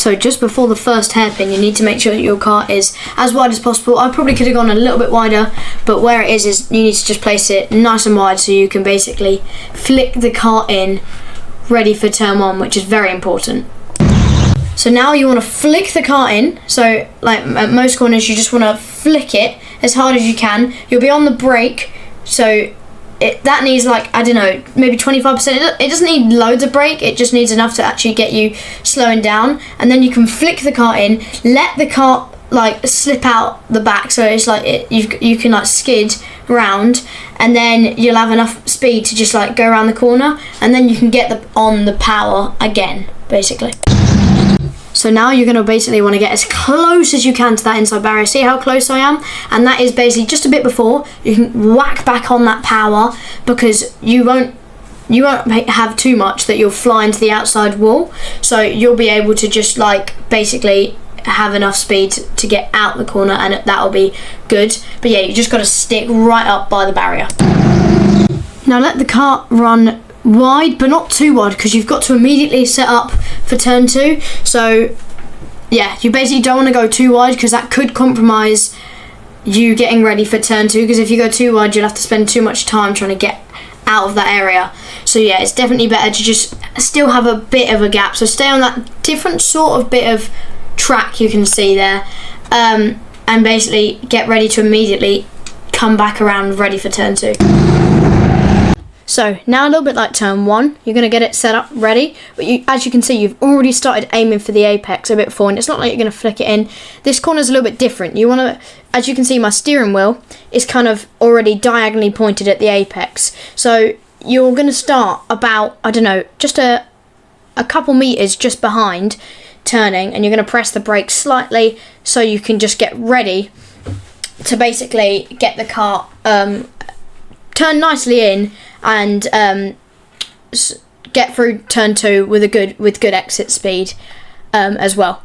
So just before the first hairpin, you need to make sure that your car is as wide as possible. I probably could have gone a little bit wider, but where it is you need to just place it nice and wide so you can basically flick the car in, ready for turn 1, which is very important. So now you want to flick the car in. So like at most corners, you just want to flick it as hard as you can. You'll be on the brake, so that needs like, I don't know, maybe 25%. It doesn't need loads of brake, it just needs enough to actually get you slowing down. And then you can flick the car in, let the car like slip out the back, so it's like you can like skid round, and then you'll have enough speed to just like go around the corner, and then you can get on the power again, basically. So now you're going to basically want to get as close as you can to that inside barrier. See how close I am? And that is basically just a bit before. You can whack back on that power, because you won't have too much that you'll fly into the outside wall. So you'll be able to just like basically have enough speed to get out the corner, and that'll be good. But yeah, you just got to stick right up by the barrier. Now let the car run wide, but not too wide, because you've got to immediately set up for turn 2. So yeah, you basically don't want to go too wide, because that could compromise you getting ready for turn 2, because if you go too wide, you'll have to spend too much time trying to get out of that area. So yeah, it's definitely better to just still have a bit of a gap, so stay on that different sort of bit of track you can see there, and basically get ready to immediately come back around ready for turn 2. So now a little bit like turn 1, you're going to get it set up ready, but as you can see, you've already started aiming for the apex a bit before, and it's not like you're going to flick it in. This corner's a little bit different. You want to, as you can see, my steering wheel is kind of already diagonally pointed at the apex. So you're going to start about, I don't know, just a couple meters just behind turning, and you're going to press the brake slightly so you can just get ready to basically get the car turn nicely in and get through turn 2 with good exit speed as well.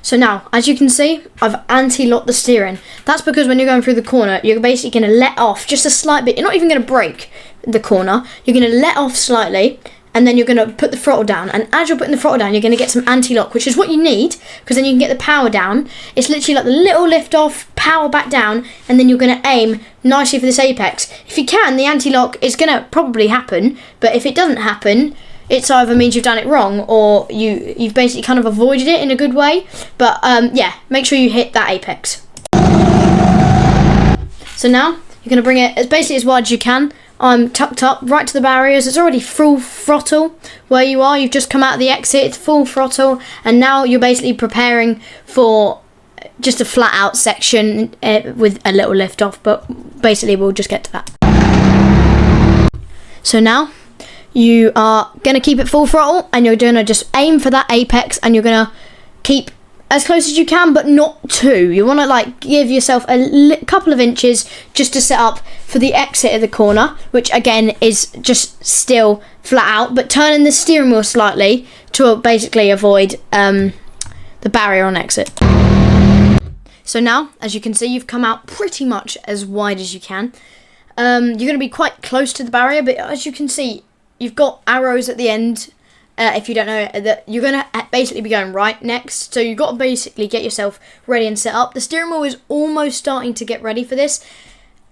So now, as you can see, I've anti-locked the steering. That's because when you're going through the corner, you're basically going to let off just a slight bit. You're not even going to brake the corner. You're going to let off slightly, and then you're going to put the throttle down. And as you're putting the throttle down, you're going to get some anti-lock, which is what you need, because then you can get the power down. It's literally like the little lift off, power back down, and then you're going to aim nicely for this apex. If you can, the anti-lock is going to probably happen, but if it doesn't happen, it's either means you've done it wrong, or you've basically kind of avoided it in a good way. But yeah, make sure you hit that apex. So now you're going to bring it basically as wide as you can. I'm tucked up right to the barriers. It's already full throttle where you are. You've just come out of the exit, it's full throttle, and now you're basically preparing for just a flat out section with a little lift off, but basically we'll just get to that. So now you are going to keep it full throttle, and you're going to just aim for that apex, and you're going to keep as close as you can, but not too. You want to like give yourself a couple of inches just to set up for the exit of the corner, which again is just still flat out, but turning the steering wheel slightly to basically avoid the barrier on exit. So now, as you can see, you've come out pretty much as wide as you can. You're going to be quite close to the barrier, but as you can see, you've got arrows at the end. If you don't know that, you're going to basically be going right next. So you've got to basically get yourself ready and set up. The steering wheel is almost starting to get ready for this.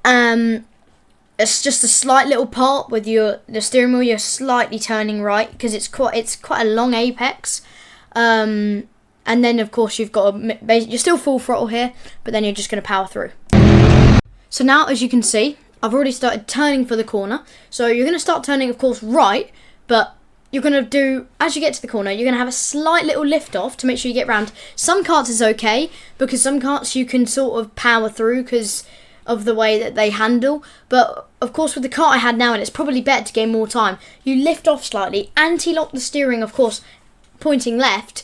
It's just a slight little part with the steering wheel. You're slightly turning right because it's quite a long apex. And then of course you've got you're still full throttle here, but then you're just going to power through. So now, as you can see, I've already started turning for the corner. So you're going to start turning, of course, right, but you're going to do, as you get to the corner, you're going to have a slight little lift off to make sure you get round. Some carts is okay, because some carts you can sort of power through because of the way that they handle. But of course with the cart I had now, and it's probably better to gain more time, you lift off slightly, anti-lock the steering, of course, pointing left,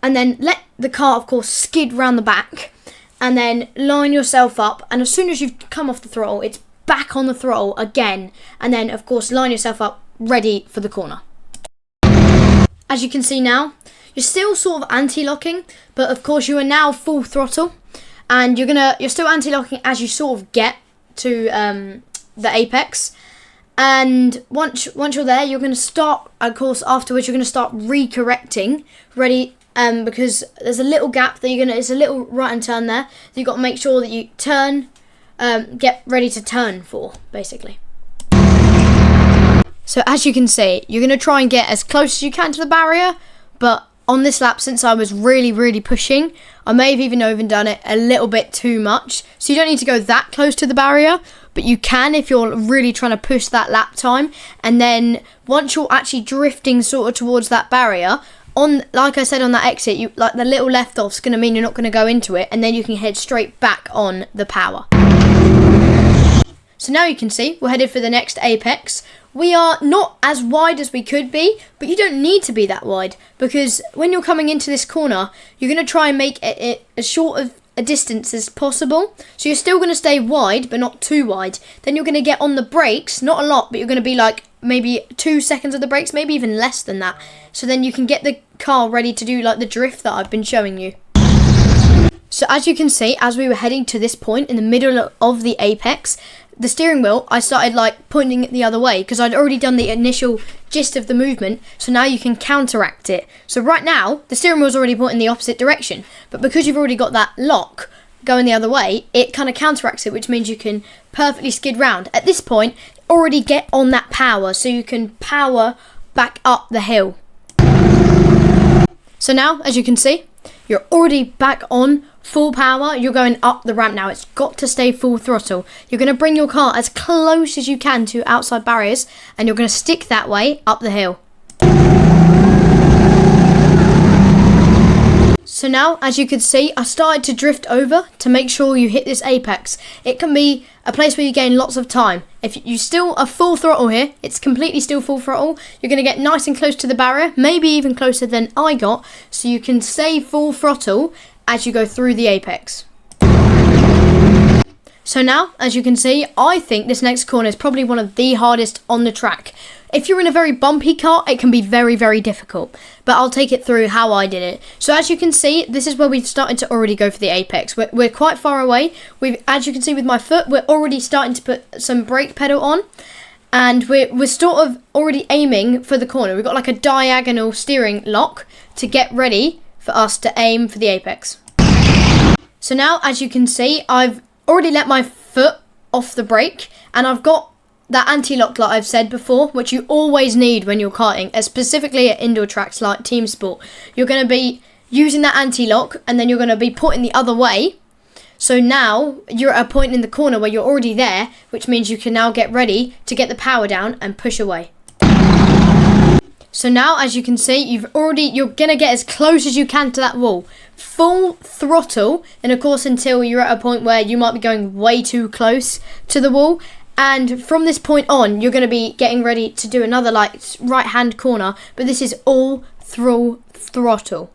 and then let the cart, of course, skid round the back, and then line yourself up, and as soon as you've come off the throttle, it's back on the throttle again, and then of course line yourself up ready for the corner. As you can see now, you're still sort of anti-locking, but of course you are now full throttle, and you're still anti-locking as you sort of get to the apex, And once you're there, you're going to start, of course, afterwards, you're going to start recorrecting, ready, because there's a little gap that it's a little right hand turn there. So you've got to make sure that you turn, get ready to turn for, basically. So as you can see, you're going to try and get as close as you can to the barrier, but on this lap, since I was really, really pushing, I may have even overdone it a little bit too much. So you don't need to go that close to the barrier, but you can if you're really trying to push that lap time. And then once you're actually drifting sort of towards that barrier, like I said on that exit, like the little left off's going to mean you're not going to go into it, and then you can head straight back on the power. So now you can see we're headed for the next apex. We are not as wide as we could be, but you don't need to be that wide, because when you're coming into this corner, you're going to try and make it as short of a distance as possible. So you're still going to stay wide, but not too wide. Then you're going to get on the brakes, not a lot, but you're going to be like maybe 2 seconds of the brakes, maybe even less than that. So then you can get the car ready to do like the drift that I've been showing you. So as you can see, as we were heading to this point in the middle of the apex, the steering wheel, I started like pointing it the other way because I'd already done the initial gist of the movement. So now you can counteract it. So right now, the steering wheel's already pointing the opposite direction. But because you've already got that lock going the other way, it kind of counteracts it, which means you can perfectly skid round. At this point, already get on that power so you can power back up the hill. So now, as you can see, you're already back on full power. You're going up the ramp now. It's got to stay full throttle. You're going to bring your car as close as you can to outside barriers, and you're going to stick that way up the hill. So now, as you can see, I started to drift over to make sure you hit this apex. It can be a place where you gain lots of time. If you still are full throttle here, it's completely still full throttle. You're going to get nice and close to the barrier, maybe even closer than I got, so you can stay full throttle as you go through the apex. So now, as you can see, I think this next corner is probably one of the hardest on the track. If you're in a very bumpy car, it can be very, very difficult. But I'll take it through how I did it. So as you can see, this is where we've started to already go for the apex. We're quite far away. As you can see with my foot, we're already starting to put some brake pedal on. And we're sort of already aiming for the corner. We've got like a diagonal steering lock to get ready for us to aim for the apex. So now, as you can see, I've already let my foot off the brake, and I've got that anti-lock like I've said before, which you always need when you're karting, specifically at indoor tracks like Teamsport. You're going to be using that anti-lock, and then you're going to be putting the other way. So now you're at a point in the corner where you're already there, which means you can now get ready to get the power down and push away. So now, as you can see, you're going to get as close as you can to that wall. Full throttle, and of course until you're at a point where you might be going way too close to the wall. And from this point on, you're going to be getting ready to do another like right-hand corner, but this is all through throttle.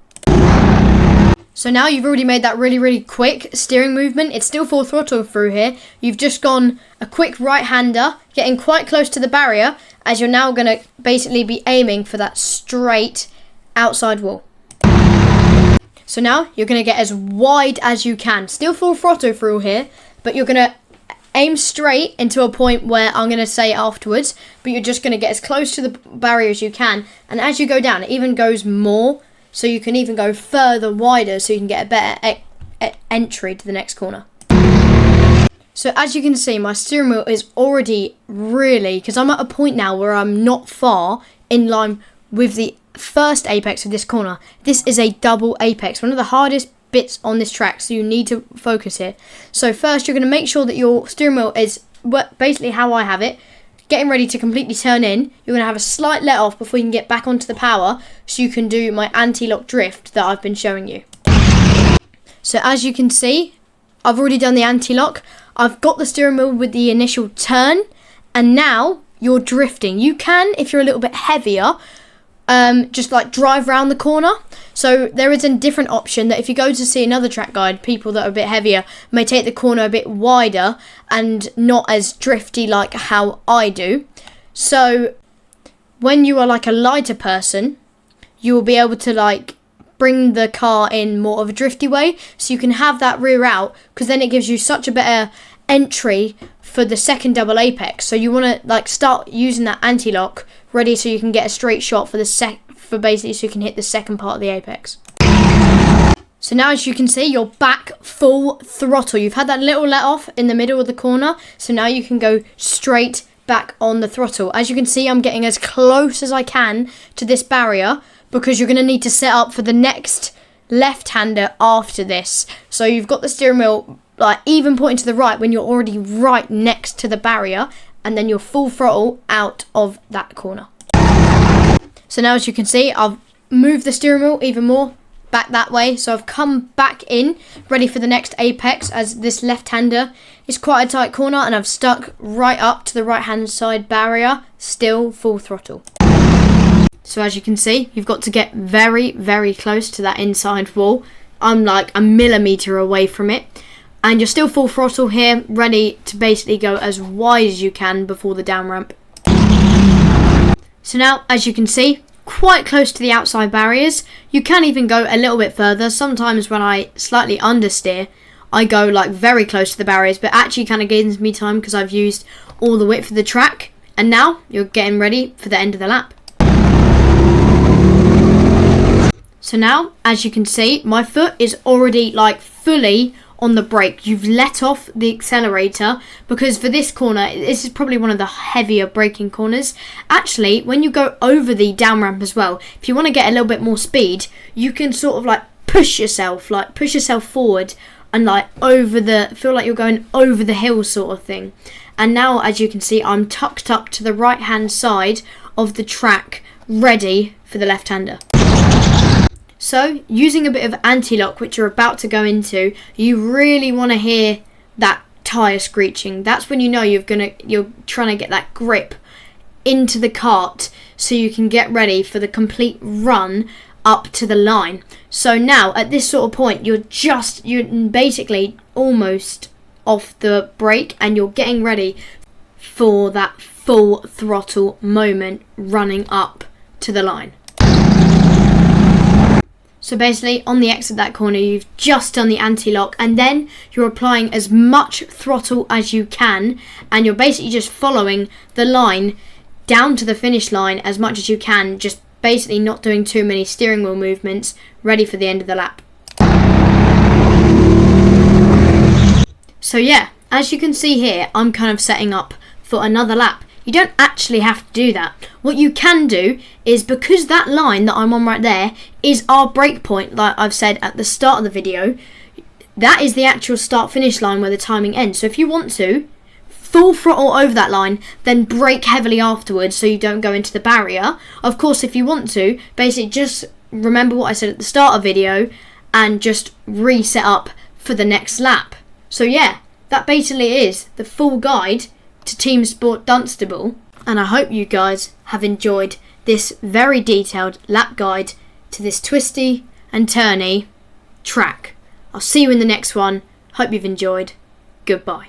So now you've already made that really, really quick steering movement. It's still full throttle through here. You've just gone a quick right-hander, getting quite close to the barrier, as you're now going to basically be aiming for that straight outside wall. So now you're going to get as wide as you can. Still full throttle through here, but you're going to aim straight into a point where I'm going to say afterwards, but you're just going to get as close to the barrier as you can. And as you go down, it even goes more, so you can even go further wider so you can get a better entry to the next corner. So as you can see, my steering wheel is already really, because I'm at a point now where I'm not far in line with the first apex of this corner. This is a double apex, one of the hardest bits on this track, so you need to focus here. So first, you're going to make sure that your steering wheel is basically how I have it, getting ready to completely turn in. You're going to have a slight let off before you can get back onto the power, so you can do my anti-lock drift that I've been showing you. So as you can see, I've already done the anti-lock. I've got the steering wheel with the initial turn, and now you're drifting. You can, if you're a little bit heavier, just like drive around the corner. So there is a different option that if you go to see another track guide, people that are a bit heavier may take the corner a bit wider and not as drifty like how I do. So when you are like a lighter person, you will be able to like bring the car in more of a drifty way, so you can have that rear out, because then it gives you such a better entry for the second double apex. So you want to like start using that anti-lock ready so you can get a straight shot for for basically so you can hit the second part of the apex. So now as you can see, you're back full throttle. You've had that little let off in the middle of the corner, so now you can go straight back on the throttle. As you can see, I'm getting as close as I can to this barrier because you're going to need to set up for the next left-hander after this. So you've got the steering wheel like even pointing to the right when you're already right next to the barrier, and then you're full throttle out of that corner. So now as you can see, I've moved the steering wheel even more back that way, so I've come back in ready for the next apex, as this left-hander is quite a tight corner, and I've stuck right up to the right-hand side barrier, still full throttle. So as you can see, you've got to get very, very close to that inside wall. I'm like a millimetre away from it, and you're still full throttle here, ready to basically go as wide as you can before the down ramp. So now, as you can see, quite close to the outside barriers. You can even go a little bit further. Sometimes when I slightly understeer, I go like very close to the barriers, but actually kind of gains me time because I've used all the width of the track. And now you're getting ready for the end of the lap. So now, as you can see, my foot is already like fully on the brake. You've let off the accelerator because for this corner, this is probably one of the heavier braking corners. Actually, when you go over the down ramp as well, if you want to get a little bit more speed, you can sort of like push yourself forward and like feel like you're going over the hill sort of thing. And now, as you can see, I'm tucked up to the right hand side of the track, ready for the left-hander. So, using a bit of anti-lock, which you're about to go into, you really want to hear that tyre screeching. That's when you know you're trying to get that grip into the kart so you can get ready for the complete run up to the line. So now, at this sort of point, you're basically almost off the brake and you're getting ready for that full throttle moment running up to the line. So basically, on the exit of that corner, you've just done the anti-lock, and then you're applying as much throttle as you can, and you're basically just following the line down to the finish line as much as you can, just basically not doing too many steering wheel movements, ready for the end of the lap. So yeah, as you can see here, I'm kind of setting up for another lap. You don't actually have to do that. What you can do is, because that line that I'm on right there is our break point, like I've said at the start of the video, that is the actual start-finish line where the timing ends. So if you want to, full throttle over that line, then brake heavily afterwards so you don't go into the barrier. Of course, if you want to, basically just remember what I said at the start of the video and just reset up for the next lap. So yeah, that basically is the full guide to Teamsport Dunstable, and I hope you guys have enjoyed this very detailed lap guide to this twisty and turny track. I'll see you in the next one. Hope you've enjoyed. Goodbye.